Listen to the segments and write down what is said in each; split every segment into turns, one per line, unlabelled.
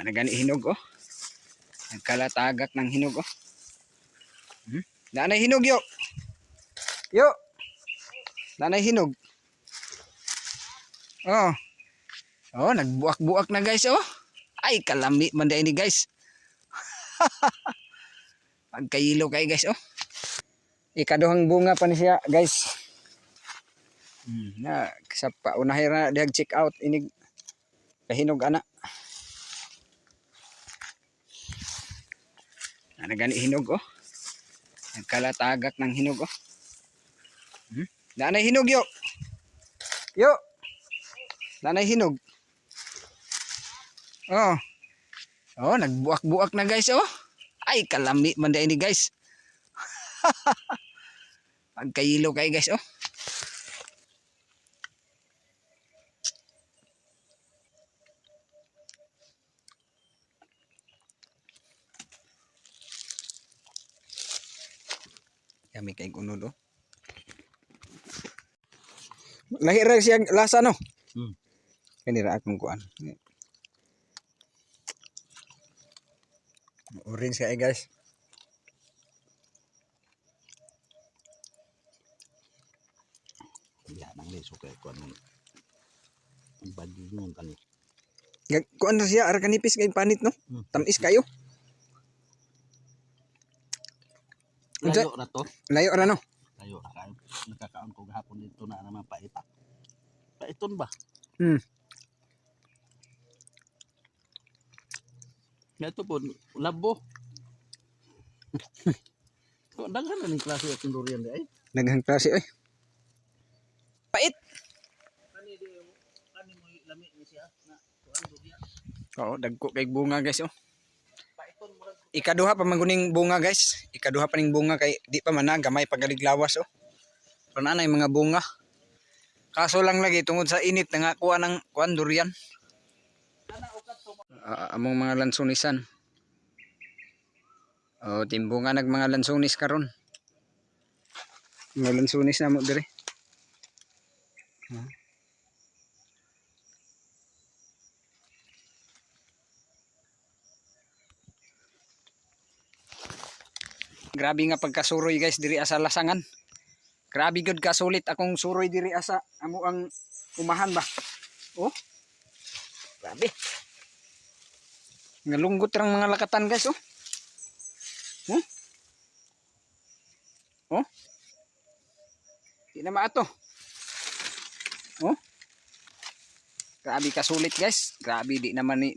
Nagani hinog oh. Nagkalatagak ng hinog oh. Nanay hinog yo. Yo. Nanay hinog. Oh. Oh, nagbuak-buak na guys oh. Ay kalami man ini guys. Pagkayilo kay guys oh. Ikaduhang bunga pa ni siya guys. Na sa paunahay ra diag check out inig kahinog ana. Nagani hinog oh. Nagkalatagak ng hinog oh. Nanay hinog yo. Yo. Nanay hinog. Oh. Oh, nagbuak-buak na guys oh. Ay kalami man ini guys. Pagkayilo kay guys oh. Kami kay unod oh. Lahi ra siya lasa no. Kani ra akong kuan. Orange kay guys.
Ya nang leso kay kuan mo. Ang badingon kani.
Kuan na siya ara kanipis kay panit no. Tamis kayo.
Layo ra to.
Layo ra no.
Layo ra kayo. Nakakaon ko gahapon dito na naman paita. Paiton ba? Ito po, labo. So, daghan na ning klase at durian di ay.
Daghang klase oy. Pait.
Kani mo lami ni siya na kuan durian.
Oo, dagko kay bunga guys oh.
Paiton mo lang.
Ikaduha pa manguning bunga guys. Ikaduha pa ning bunga kay di pa man gamay pagaliglawas oh. Pero nanay mga bunga. Kaso lang lagi tungod sa init nga kuha ng kuan durian. Among mga lansunisan. Oh, timbunga nag mga lansunis karon. Mga lansunis na mo dire. Grabe nga pagkasuroy guys diri asa lasangan. Grabe gud kasulit akong suroy diri asa amo ang umahan ba. Oh. Grabe. Ngalunggot rang mga lakatan guys oh. Oh. Di na maato. Oh. Grabe kasulit guys. Grabe di naman ni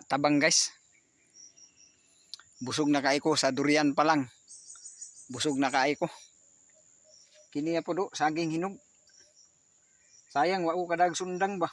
tabang guys. Busog na kaay ko sa durian pa lang. Busog na kaay ko. Kini po do saging hinog. Sayang wa ko kadag sundang ba.